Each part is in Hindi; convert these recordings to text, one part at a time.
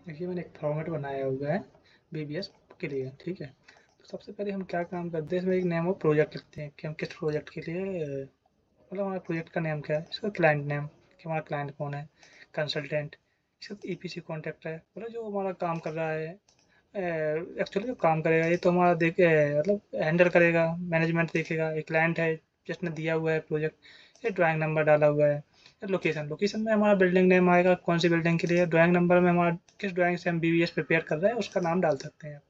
देखिए मैंने एक फॉर्मेट बनाया हुआ है बीबीएस के लिए, ठीक है। तो सबसे पहले हम क्या काम करते हैं, इसमें एक नेम ऑफ प्रोजेक्ट लिखते हैं कि हम किस प्रोजेक्ट के लिए मतलब हमारे प्रोजेक्ट का नेम क्या है, इसका क्लाइंट नेम कि हमारा क्लाइंट कौन है, कंसल्टेंट, इसका ईपीसी कॉन्ट्रैक्ट है, मतलब जो हमारा काम कर रहा है। एक्चुअली जो काम करेगा ये तो हमारा देख मतलब हैंडल करेगा, मैनेजमेंट देखेगा। एक क्लाइंट है जिसने दिया हुआ है प्रोजेक्ट, ये ड्राइंग नंबर डाला हुआ है। लोकेशन, लोकेशन में हमारा बिल्डिंग नेम आएगा, कौन सी बिल्डिंग के लिए। ड्राइंग नंबर में हमारा किस ड्राइंग से हम बीबीएस प्रिपेयर कर रहे हैं उसका नाम डाल सकते हैं।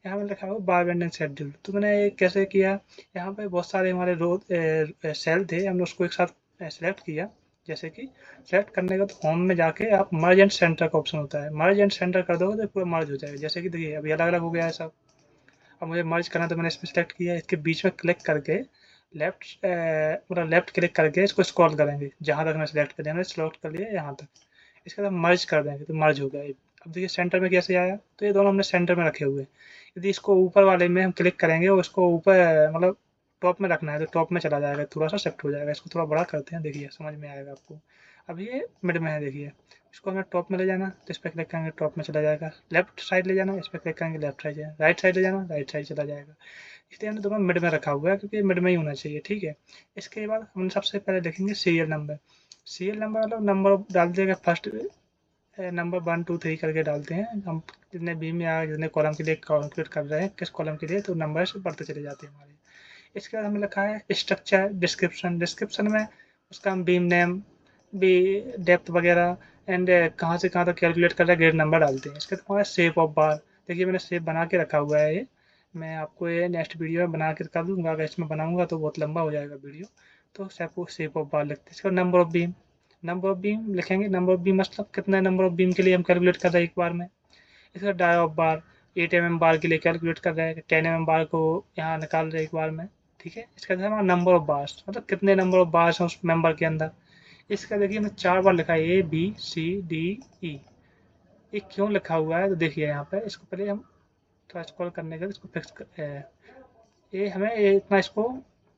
यहाँ पे लिखा हुआ बार वेंडिंग शेड्यूल, तो मैंने ये कैसे किया, यहाँ पे बहुत सारे हमारे रो सेल थे, हमने उसको एक साथ सेलेक्ट किया। जैसे कि सेलेक्ट करने के बाद होम में जाके आप मर्ज एंड सेंटर का ऑप्शन होता है, मर्ज एंड सेंटर कर दोगे तो पूरा मर्ज हो जाएगा। जैसे कि देखिए अभी अलग अलग हो गया है सब। अब मुझे मर्ज करना है तो मैंने इसमें सेलेक्ट किया, इसके बीच में क्लिक करके लेफ्ट मतलब लेफ्ट क्लिक करके इसको स्क्रॉल करेंगे जहाँ तक मैं सेलेक्ट कर दिया, मैंने सेलेक्ट कर लिया यहाँ तक। इसके बाद मर्ज कर देंगे तो मर्ज हो गया ये। अब देखिए सेंटर में कैसे आया, तो ये दोनों हमने सेंटर में रखे हुए हैं। यदि इसको ऊपर वाले में हम क्लिक करेंगे और इसको ऊपर मतलब टॉप में रखना है तो टॉप में चला जाएगा, थोड़ा सा शिफ्ट हो जाएगा। इसको थोड़ा बड़ा करते हैं, देखिए समझ में आएगा आपको। अब ये मिड में है, देखिए इसको हमें टॉप में ले जाना तो इस पर क्लिक करेंगे टॉप में चला जाएगा। लेफ्ट साइड ले जाना, इस पर क्लिक करेंगे लेफ्ट साइड जाएगा। राइट साइड ले जाना, राइट साइड चला जाएगा। इसलिए हमने दोनों मिड में रखा हुआ है क्योंकि मिड में ही होना चाहिए, ठीक है। इसके बाद हम सबसे पहले देखेंगे सीरियल नंबर। सीरियल नंबर मतलब नंबर डाल देगा फर्स्ट, नंबर 1 2 3 करके डालते हैं हम। जितने भी में या जितने कॉलम के लिए कैलकुलेट कर रहे हैं किस कॉलम के लिए, तो नंबर से बढ़ते चले जाते हैं हमारे। इसके बाद हमें लिखा है स्ट्रक्चर डिस्क्रिप्शन। डिस्क्रिप्शन में उसका हम बीम नेम, बी डेप्थ वगैरह एंड कहाँ से कहाँ तक कैलकुलेट कर रहे हैं ग्रेड नंबर डालते हैं। इसके बाद हमारा शेप ऑफ बार, देखिए मैंने शेप बना के रखा हुआ है ये। मैं आपको ये नेक्स्ट वीडियो में बना के कर दूंगा, अगर इसमें बनाऊंगा तो बहुत लंबा हो जाएगा वीडियो। तो शेप ऑफ बार लिखते हैं। इसके बाद number of beam, number of beam लिखेंगे। नंबर ऑफ बीम मतलब कितना नंबर ऑफ बीम के लिए हम कैलकुलेट कर रहे हैं एक बार में। इसका डाई ऑफ बार, 8 mm बार के लिए कैलकुलेट कर रहे हैं, 10 mm बार को यहाँ निकाल रहे हैं एक बार में, ठीक है। इसका हमारा नंबर ऑफ बार्स मतलब कितने नंबर ऑफ बार्स हैं उस मेंबर के अंदर। इसका देखिए हमने 4 बार लिखा है, ABCDE। ये क्यों लिखा हुआ है तो देखिए यहाँ पे, इसको पहले हम थोड़ा स्क्रॉल करने के बाद इसको फिक्स ये हमें ये इतना इसको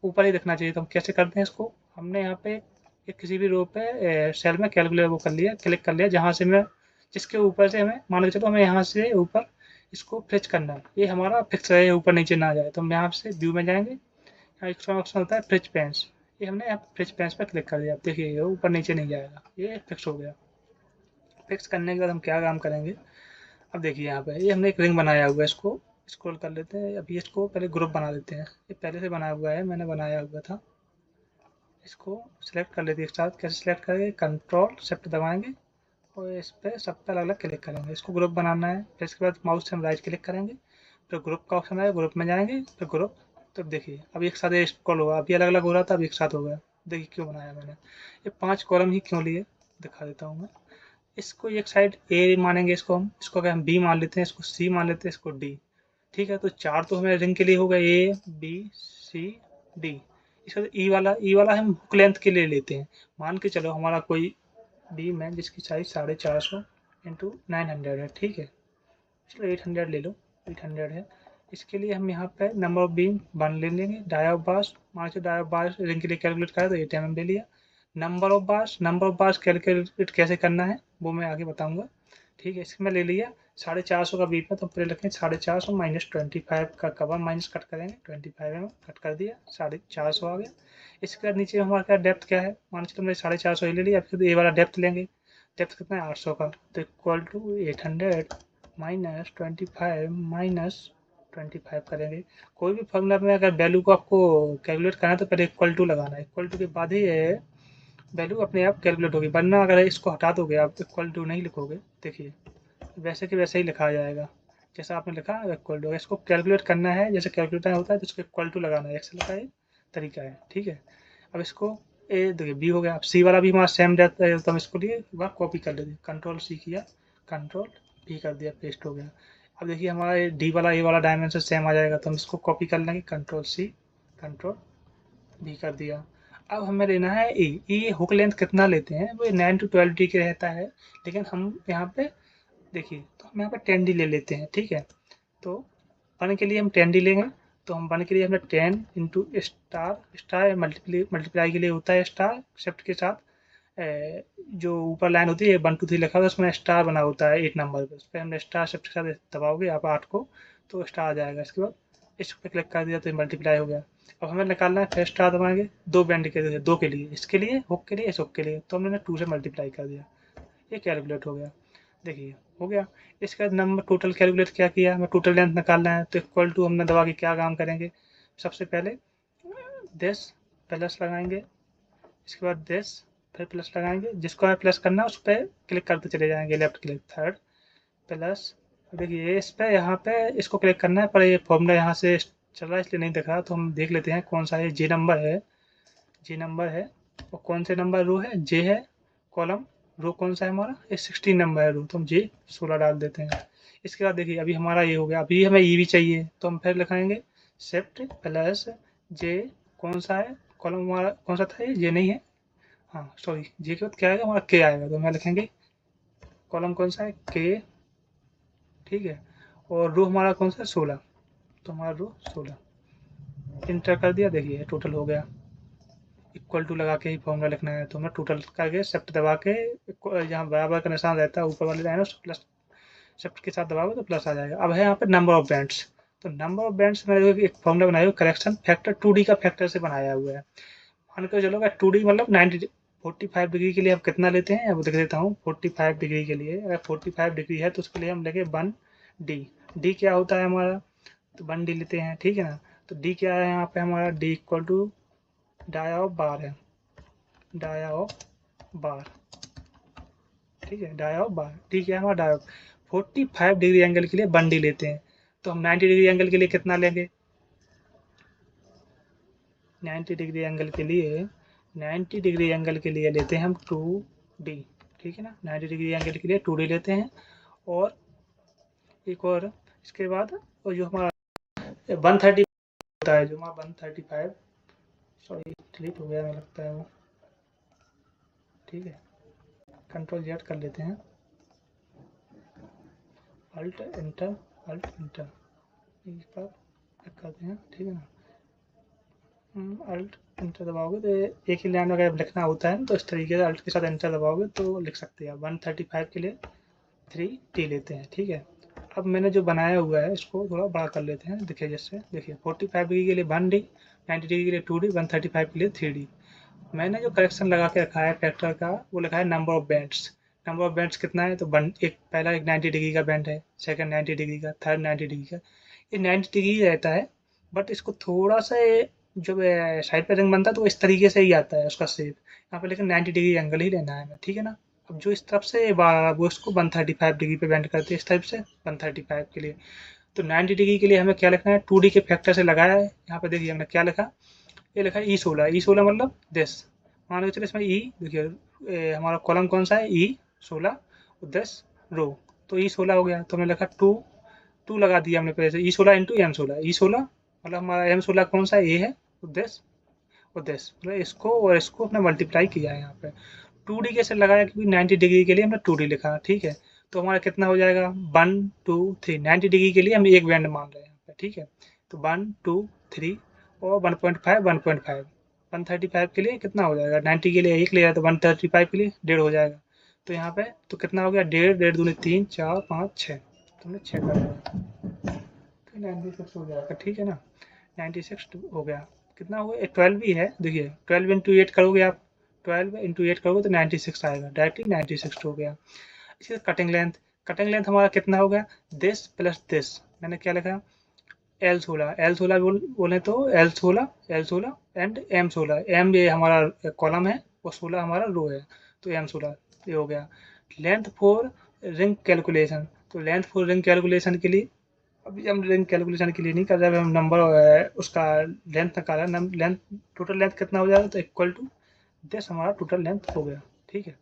ऊपर ही रखना चाहिए। तो हम कैसे करते हैं इसको, हमने यहाँ पे एक किसी भी रो पे सेल में कैलकुलेटर वो कर लिया, क्लिक कर लिया जहाँ से मैं, जिसके ऊपर से हमें मान के चलो हमें यहाँ से ऊपर इसको फ्रिज करना है, ये हमारा फिक्स रहे, ऊपर नीचे ना जाए। तो हम यहाँ से व्यू में जाएंगे, यहाँ एक ऑप्शन होता है फ्रिज पेंस, ये हमने यहाँ फ्रिज पेंस पर क्लिक कर दिया। आप देखिए ये ऊपर नीचे नहीं जाएगा, ये फिक्स हो गया। फिक्स करने के बाद हम क्या काम करेंगे, अब देखिए यहाँ पे ये हमने एक रिंग बनाया हुआ है, इसको स्क्रॉल कर लेते हैं। अभी इसको पहले ग्रुप बना लेते हैं, ये पहले से बनाया हुआ है, मैंने बनाया हुआ था। इसको सिलेक्ट कर लेते हैं एक साथ। कैसे सिलेक्ट करेंगे, कंट्रोल शिफ्ट दबाएंगे और इस पर सब पे अलग अलग क्लिक करेंगे। इसको ग्रुप बनाना है, फिर इसके बाद माउस से हम राइट क्लिक करेंगे, फिर ग्रुप का ऑप्शन आएगा, ग्रुप में जाएंगे, फिर ग्रुप। तो देखिए अब एक साथ ये स्क्रॉल होगा, अभी अलग अलग हो रहा था, अब एक साथ हो गया। देखिए क्यों बनाया मैंने, ये 5 कॉलम ही क्यों लिए, दिखा देता हूँ मैं। इसको एक साइड ए मानेंगे, इसको हम, इसको अगर हम बी मान लेते हैं, इसको सी मान लेते हैं, इसको डी, ठीक है। तो 4 तो हमें रिंग के लिए होगा, ABCD। इसका ई वाला हम हुक लेंथ के लिए लेते हैं। मान के चलो हमारा कोई बीम है जिसकी साइज 450 इंटू 900 है, ठीक है। चलो 800 ले लो, 800 है। इसके लिए हम यहाँ पे नंबर ऑफ बीम वन ले लेंगे। डाई ऑफ बार्स, मान के डाई ऑफ बार्स रिंग के लिए कैलकुलेट करें तो 8 mm ले लिया। नंबर ऑफ बार्स कैलकुलेट कैसे करना है वो मैं आगे बताऊंगा, ठीक है। इसमें ले लिया 450 का बीप है, तो पहले रखें 450 माइनस 25 का कवर माइनस कट करेंगे, 25 कट कर दिया, 450 आ गया। इसके बाद नीचे हमारा क्या डेप्थ क्या है, मान के हमने 450 ले लिया, फिर ये वाला डेप्थ लेंगे। डेप्थ कितना है 800 का, तो इक्वल टू 800 माइनस 25 माइनस 25 करेंगे। कोई भी फॉर्मूला में अगर वैल्यू को आपको कैलकुलेट करना है तो पहले इक्वल टू लगाना है, इक्वल टू के बाद ही वैल्यू अपने आप कैलकुलेट होगी। वरना अगर इसको हटा दोगे, आप इक्वल टू नहीं लिखोगे, देखिए वैसे कि वैसे ही लिखा जाएगा जैसा आपने लिखा इक्वल टू। इसको कैलकुलेट करना है जैसे कैलकुलेटर होता है तो इसको इक्वल टू लगाना है, एक्सेल का ये तरीका है, ठीक है। अब इसको ए देखिए बी हो गया। अब सी वाला भी हमारा सेम रहता है, तो हम इसको लिए वह कॉपी कर लेते हैं, कंट्रोल सी किया, कंट्रोल भी कर दिया, पेस्ट हो गया। अब देखिए हमारा डी वाला ए वाला डायमेंशन सेम आ जाएगा, तो हम इसको कॉपी कर लेंगे, कंट्रोल सी, कंट्रोल भी कर दिया। अब हमें लेना है ई। ई हुक लेंथ कितना लेते हैं, वो 9 to 12 डी के रहता है, लेकिन हम यहाँ पे देखिए तो हम यहाँ पे 10 डी ले लेते हैं, ठीक है। तो वन के लिए हम 10 डी लेंगे, तो हम वन के लिए हमें 10 इंटू स्टार, स्टार मल्टीप्लाई के लिए होता है स्टार शिफ्ट के साथ, जो ऊपर लाइन होती है 1 2 3 लिखा होता है, उसमें स्टार बना होता है 8 नंबर पे, उस पर हमने स्टार शिफ्ट के साथ दबाओगे आप 8 को तो स्टार आ जाएगा। इसके बाद इस पर क्लिक कर दिया तो मल्टीप्लाई हो गया। अब हमें निकालना है, फिर स्टार दबाएंगे 2 बैंड के लिए, 2 के लिए, इसके लिए हुक के लिए, इस हुक के लिए, तो हमने 2 से मल्टीप्लाई कर दिया, ये कैलकुलेट हो गया। देखिए हो गया। इसके बाद नंबर टोटल कैलकुलेट क्या किया, हमें टोटल लेंथ निकालना है, तो इक्वल टू हमने दबा के क्या काम करेंगे, सबसे पहले दिस प्लस लगाएंगे, इसके बाद दिस, फिर प्लस लगाएंगे, जिसको हमें प्लस करना है उस पर क्लिक करते चले जाएंगे, लेफ्ट क्लिक, थर्ड प्लस। देखिए इस पे यहाँ पे इसको क्लिक करना है, पर ये फॉर्मूला यहाँ से चल रहा है इसलिए नहीं दिख रहा, तो हम देख लेते हैं कौन सा है। जी नंबर है, जी नंबर है, और कौन से नंबर रो है, जे है, कॉलम रो कौन सा है हमारा, ये 16 नंबर है रो, तो हम जे 16 डाल देते हैं। इसके बाद देखिए अभी हमारा ये हो गया, अभी हमें ई भी चाहिए, तो हम फिर लिखाएंगे शिफ्ट प्लस जे, कौन सा है कॉलम हमारा, कौन सा था ये, जे नहीं है, हाँ सॉरी, जे के बाद क्या आएगा हमारा, के आएगा, तो हम लिखेंगे कॉलम कौन सा है, के, ठीक है, और रो हमारा कौन सा है, 16, तो हमारा रो 16, इंटर कर दिया। देखिए टोटल हो गया, इक्वल टू लगा के ही फॉर्मूला लिखना है, तो हमें टोटल करके शिफ्ट दबा के जहाँ बराबर का निशान रहता है ऊपर वाले लाइन उस प्लस शिफ्ट के साथ दबाओगे तो प्लस आ जाएगा। अब है यहाँ पे नंबर ऑफ बैंड्स, तो नंबर ऑफ बैंड्स मैंने एक फॉर्मूला बनाया हुआ, करेक्शन फैक्टर 2D का फैक्टर से बनाया हुआ है। मान के चलो 2D मतलब 90 45 डिग्री के लिए आप कितना लेते हैं, अब देख देता हूँ। 45 डिग्री के लिए अगर 45 डिग्री है तो उसके लिए हम लेंगे 1D। डी क्या होता है हमारा, तो 1D लेते हैं, ठीक है ना। तो डी क्या है यहाँ पे हमारा, d equal to dia of bar है, डाया ऑफ बार, ठीक है, डाया ऑफ बार, ठीक है हमारा डाया ऑफ। 45 डिग्री एंगल के लिए 1D लेते हैं, तो हम 90 डिग्री एंगल के लिए कितना लेंगे, 90 डिग्री एंगल के लिए, 90 डिग्री एंगल के लिए लेते हैं हम 2D, ठीक है ना। 90 डिग्री एंगल के लिए 2D लेते हैं, और एक और इसके बाद और जो हमारा 130 होता है, जो हमारा 135, सॉरी डिलीट हो गया मुझे लगता है वो, ठीक है, कंट्रोल जेड कर लेते हैं, अल्ट एंटर, अल्ट एंटर, इस पर करते हैं, ठीक है ना। अल्ट एंटर दबाओगे तो एक ही लाइन अगर लिखना होता है तो इस तरीके से अल्ट के साथ एंटर दबाओगे तो लिख सकते हैं। 135 के लिए 3D लेते हैं, ठीक है। अब मैंने जो बनाया हुआ है इसको थोड़ा बड़ा कर लेते हैं, देखिए जैसे देखिए 45 डिग्री के लिए 1D, 90 डिग्री के लिए 2D, 135 के लिए 3D। मैंने जो करेक्शन लगा के रखा है फैक्टर का वो लिखा है number of bands. Number of bands कितना है, तो एक पहला एक 90 डिग्री का बैंड है, सेकंड 90 डिग्री का, थर्ड 90 डिग्री का। ये 90 डिग्री रहता है, बट इसको थोड़ा सा जब साइड पे रिंग बनता है तो इस तरीके से ही आता है उसका शेप यहाँ पे, लेकिन 90 डिग्री एंगल ही लेना है हमें, ठीक है ना। अब जो इस तरफ से बार आ रहा है वो इसको 135 डिग्री पे बेंड करते हैं, इस टाइप से 135 के लिए। तो 90 डिग्री के लिए हमें क्या लिखना है, 2D के फैक्टर से लगाया है। यहाँ पे देखिए हमने क्या लिखा, ये लिखा है E16, E16 मतलब दिस, मान लो चलो इसमें ई देखिए हमारा कॉलम कौन सा है, E16 और 10 रो, तो E16 हो गया, तो हमने लिखा 2 लगा दिया हमने पहले से, E16 इंटू M16, E16 मतलब हमारा M16 कौन सा ए है, और 10 और 10 मतलब इसको और इसको हमने मल्टीप्लाई किया है यहाँ पे। 2D कैसे लगाया, क्योंकि 90 डिग्री के लिए हमने 2D लिखा, ठीक है। तो हमारा कितना हो जाएगा 1 2 3, 90 डिग्री के लिए हम एक बैंड मान रहे हैं यहाँ पे, ठीक है। तो 1 2 3 और 1.5 1.5, 135 के लिए कितना हो जाएगा, 90 के लिए एक ले जाए तो 135 के लिए 1.5 हो जाएगा। तो यहाँ पे तो कितना हो गया, 1.5 1.5 दूनी 3 4 5 6, तो हमने 6 कर दिया, तो 96 हो जाएगा, ठीक है ना। 96 हो गया, कितना हो गया 12 भी है, देखिए 12 इंटू 8 करोगे आप, 12 इंटू 8 करोगे तो 96 आएगा, डायरेक्टली 96 हो गया। इसी कटिंग लेंथ, कटिंग लेंथ हमारा कितना हो गया, दिस प्लस दिस, मैंने क्या लिखा L16, L16 बोले तो L16 एंड M16, M ये हमारा कॉलम है और 16 हमारा रो है, तो M16 ये हो गया। लेंथ फॉर रिंग कैलकुलेशन, तो लेंथ फॉर रिंग कैलकुलेशन के लिए अभी हम रिंग कैलकुलेशन के लिए नहीं कर रहे, हम नंबर उसका लेंथ निकाला, लेंथ टोटल लेंथ कितना हो जाएगा, तो इक्वल टू दिस हमारा टोटल लेंथ हो गया, ठीक है।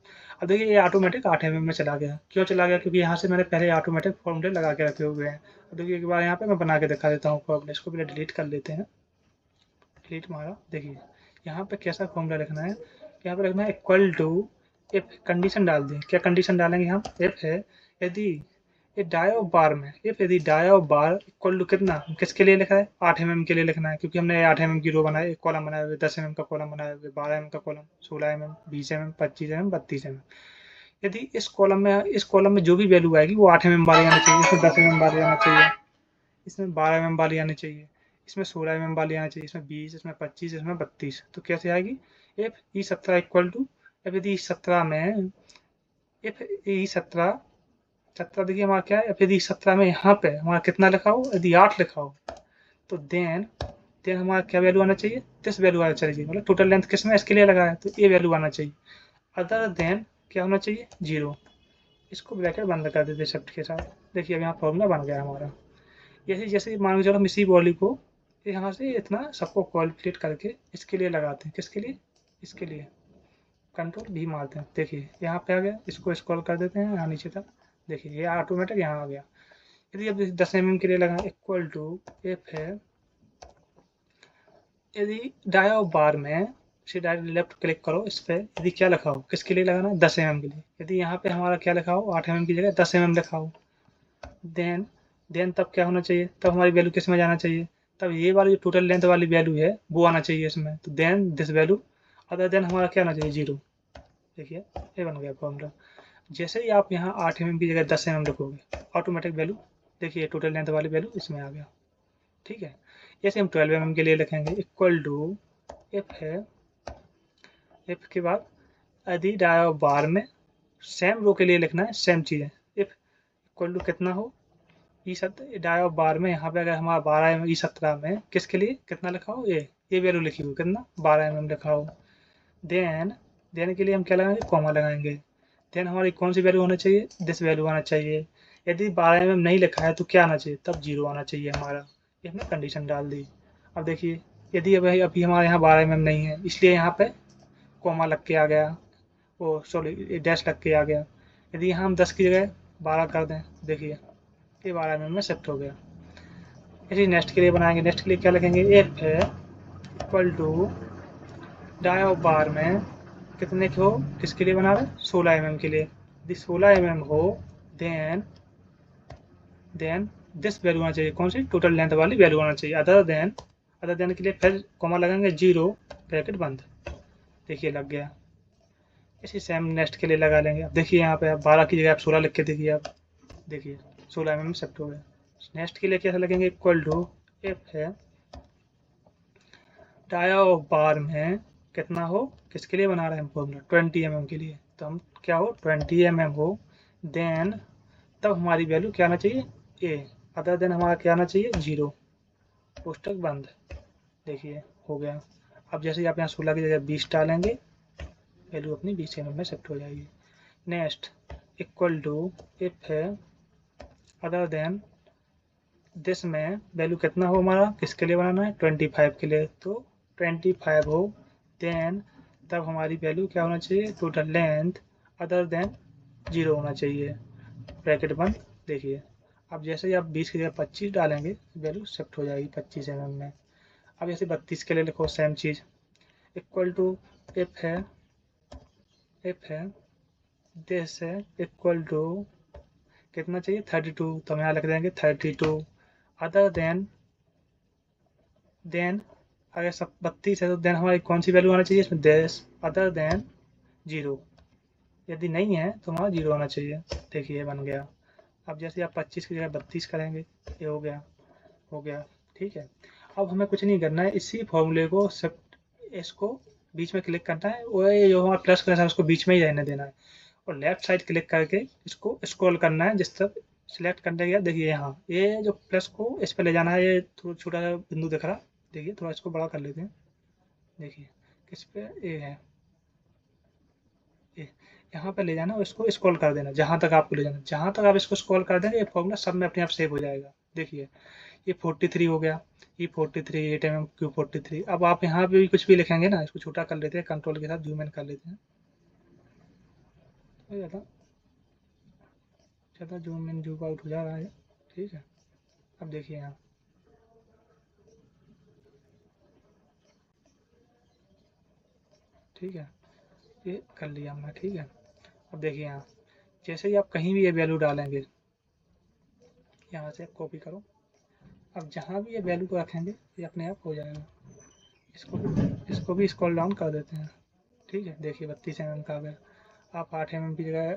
अब देखिए ये ऑटोमेटिक 8 mm में चला गया, क्यों चला गया, क्योंकि यहाँ से मैंने पहले ऑटोमेटिक फॉर्मूले लगा के रखे हुए हैं। अब देखिए एक बार यहाँ पे मैं बना के दिखा देता हूँ फॉर्मूले, इसको पहले डिलीट कर लेते हैं, डिलीट मारा। देखिए यहाँ पे कैसा फॉर्मूला लिखना है, यहाँ पे लिखना है इक्वल टू, इफ कंडीशन डाल दें, क्या कंडीशन डालेंगे हम, इफ है यदि ये डाई ऑफ बार में इफ यदि dia of bar equal to कितना, किसके लिए लिखा है 8 mm के लिए लिखना है, क्योंकि हमने 8 mm की रो बनाई, एक कॉलम बनाया हुआ 10 mm का कॉलम बनाया हुआ 12 mm का column 16 mm 20 mm 25 mm 32 mm। यदि इस कॉलम में जो भी वैल्यू आएगी वो 8 mm वाली आनी चाहिए, इसमें 10 mm वाली आना चाहिए, इसमें 12 mm वाली आनी चाहिए, इसमें 16 mm वाली आनी चाहिए, इसमें 20, इसमें 25, इसमें 32। तो कैसे आएगी इफ E17 इक्वल टू, अब यदि 17 में इफ E17 17 देखिए हमारा क्या है, अब यदि 17 में यहाँ पे हमारा कितना लिखा हो, यदि 8 लिखा हो तो देन हमारा क्या वैल्यू आना चाहिए, दिस वैल्यू आना चाहिए, मतलब टोटल लेंथ किस में इसके लिए लगा है तो ये वैल्यू आना चाहिए, अदर देन क्या होना चाहिए 0। इसको ब्रैकेट बंद कर देते शब्द के साथ। देखिए अब यहाँ फॉर्मूला बन गया हमारा। जैसे जैसे मान के चलो हम इसी बॉडी को यहाँ से इतना सबको कैलकुलेट करके इसके लिए लगाते हैं, किसके लिए, इसके लिए कंट्रोल भी मारते हैं। देखिए यहाँ पे आ गया, इसको स्क्रॉल कर देते हैं यहाँ नीचे तक, देखिए ये ऑटोमेटिक यहाँ आ गया। यदि अब 10 mm के लिए लगाएं इक्वल टू एफ है, यदि डाई ऑफ बार में से डायरेक्ट लेफ्ट क्लिक करो इस पर, यदि क्या लिखा हो किसके लिए लगाना 10 mm के लिए, यदि यहाँ पे हमारा क्या लिखा हो 8 mm की जगह 10 mm लिखा हो, देन तब क्या होना चाहिए, तब हमारी वैल्यू किस में जाना चाहिए, तब ये वाली जो टोटल लेंथ वाली वैल्यू है वो आना चाहिए इसमें, तो then this value, other than हमारा क्या आना चाहिए 0। देखिए ये बन गया फॉर्मूला। जैसे ही आप यहाँ 8 mm की जगह 10 mm लिखोगे ऑटोमेटिक वैल्यू, देखिए टोटल लेंथ वाली वैल्यू इसमें आ गया। ठीक है, जैसे हम 12 mm के लिए लिखेंगे इक्वल टू एफ है, एफ के बाद यदि डाई ऑफ बार में सेम रो के लिए लिखना है सेम चीज़ है, इफ इक्वल टू कितना हो डाई ऑफ बार में यहाँ पे अगर हमारा 12 mm E17 में किसके लिए कितना लिखा हो, ये वैल्यू लिखी हो कितना 12 mm लिखा हो, देन के लिए हम क्या लगाएंगे कॉमा लगाएंगे, देन हमारी कौन सी वैल्यू होना चाहिए, दिस वैल्यू आना चाहिए। यदि 12 mm नहीं लिखा है तो क्या आना चाहिए, तब 0 आना चाहिए हमारा, ये हमने कंडीशन डाल दी। अब देखिए यदि अभी हमारे यहाँ 12 mm नहीं है इसलिए यहाँ पे कॉमा लग के आ गया, वो सॉरी डैश लग के आ गया। यदि यहाँ हम 10 की जगह 12 कर दें, देखिए ये 12 mm में शिफ्ट हो गया। यदि नेक्स्ट के लिए बनाएंगे, नेक्स्ट के लिए क्या लिखेंगे एफ है equal to dia of bar में कितने के हो, किसके लिए बना रहे 16 mm के लिए, यदि 16 mm हो देन दिस वैल्यू आना चाहिए, कौन सी टोटल लेंथ वाली वैल्यू आना चाहिए, अदर देन के लिए फिर कॉमा लगाएंगे 0 ब्रैकेट बंद। देखिए लग गया। इसी सेम नेक्स्ट के लिए लगा लेंगे। अब देखिए यहाँ पे 12 की जगह आप 16 लिख के देखिए, आप देखिए 16 mm शिफ्ट हो गया। नेक्स्ट के लिए कैसे लगेंगे इक्वल टू एफ है डाई ऑफ बार में कितना हो, किसके लिए बना रहे हैं फॉर्मूला 20 mm के लिए, तो हम क्या हो 20 mm हो देन तब हमारी वैल्यू क्या आना चाहिए ए, अदर देन हमारा क्या आना चाहिए 0 पुस्तक बंद। देखिए हो गया। अब जैसे आप यहाँ 16 की जगह 20 डालेंगे वैल्यू अपनी 20 mm में शिफ्ट हो जाएगी। नेक्स्ट इक्वल टू इफ है अदर देन दिस में वैल्यू कितना हो हमारा, किसके लिए बनाना है 25 के लिए, तो 25 हो देन तब हमारी वैल्यू क्या होना चाहिए टोटल लेंथ अदर देन 0 होना चाहिए ब्रैकेट बंद। देखिए अब जैसे ही आप 20 की जगह 25 डालेंगे वैल्यू शिफ्ट हो जाएगी 25 mm में। अब जैसे 32 के लिए लिखो सेम चीज़ इक्वल टू इफ है दिस है इक्वल टू कितना चाहिए 32, तो हम यहाँ लिख देंगे 32 अदर देन अगर सब 32 है तो देन हमारी कौन सी वैल्यू आना चाहिए इसमें दिस अदर देन 0, यदि नहीं है तो हमारा 0 आना चाहिए। देखिए बन गया। अब जैसे आप 25 की जगह 32 करेंगे ये हो गया। ठीक है, अब हमें कुछ नहीं करना है, इसी फॉर्मूले को सब इसको बीच में क्लिक करना है, वो जो हमारा प्लस का है उसको बीच में ही रहने देना है, और लेफ्ट साइड क्लिक करके इसको स्क्रॉल करना है जिस तक सिलेक्ट करने के बाद देखिए यहाँ ये जो प्लस को इस पर ले जाना है, ये थोड़ा छोटा सा बिंदु दिख रहा, देखिए थोड़ा इसको बड़ा कर लेते हैं। देखिए किस पे ये है, ये यहाँ पे ले जाना और इसको स्क्रॉल कर देना जहाँ तक आपको ले जाना, जहाँ तक आप इसको स्क्रॉल कर देंगे ये फॉर्मूला सब में अपने आप सेव हो जाएगा। देखिए ये 43 हो गया, ये 43 8 mm क्यू 43। अब आप यहाँ पे भी कुछ भी लिखेंगे ना, इसको छोटा कर लेते हैं कंट्रोल के साथ जूम इन कर लेते हैं, ज़्यादा जूम इन जूम आउट हो जा रहा है। ठीक है, अब देखिए यहाँ ठीक है ये कर लिया हमने। ठीक है, अब देखिए यहाँ जैसे ही आप कहीं भी ये वैल्यू डालेंगे यहाँ से कॉपी करो। अब जहाँ भी ये वैल्यू को रखेंगे ये अपने आप हो जाएगा। इसको भी स्क्रॉल डाउन कर देते हैं। ठीक है, देखिए 32 mm का आ गया। आप 8 mm की जगह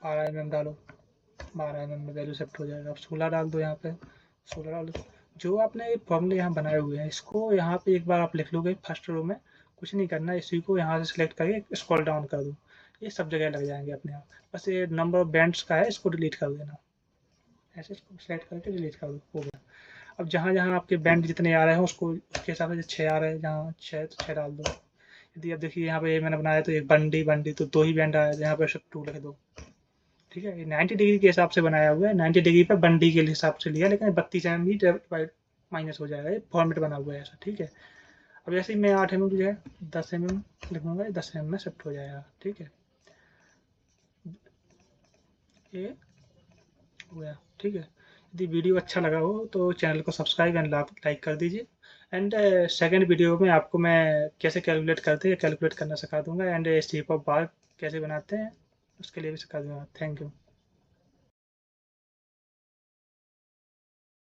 12 mm डालो, 12 mm में वैल्यू शिफ्ट हो जाएगा। अब 16 डाल दो, यहाँ पे 16 डाल दो। जो आपने फॉर्मूले यहाँ बनाए हुए हैं इसको यहाँ पे एक बार आप लिख लोगे फर्स्ट रो में, कुछ नहीं करना, इसी को यहाँ से सिलेक्ट करके स्क्रॉल डाउन कर दो, ये सब जगह लग जाएंगे अपने आप। बस ये नंबर ऑफ बैंड्स का है, इसको डिलीट कर देना, ऐसे इसको सेलेक्ट करके डिलीट कर दो, हो गया। अब जहाँ जहाँ आपके बैंड जितने आ रहे हैं उसको उसके हिसाब से 6 आ रहे हैं, जहाँ 6 तो 6 डाल दो। यदि अब देखिए यहाँ पे मैंने बनाया तो एक बंडी बंडी तो 2 ही बैंड आया, यहाँ पे सिर्फ 2 लिख दो। ठीक है, ये 90 डिग्री के हिसाब से बनाया हुआ है, 90 डिग्री पर बंडी के हिसाब से लिया, लेकिन 32 mm ही माइनस हो जाएगा, ये फॉर्मेट बना हुआ है ऐसा। ठीक है, अब जैसे ही मैं 8 mm की जगह 10 mm लिखूंगा, 10 mm में शिफ्ट हो जाएगा। ठीक है, ये हो गया। ठीक है, यदि वीडियो अच्छा लगा हो तो चैनल को सब्सक्राइब एंड लाइक कर दीजिए। एंड सेकंड वीडियो में आपको मैं कैसे कैलकुलेट करते हैं कैलकुलेट करना सिखा दूंगा, एंड शेप ऑफ बार कैसे बनाते हैं उसके लिए भी सिखा दूंगा। Thank you.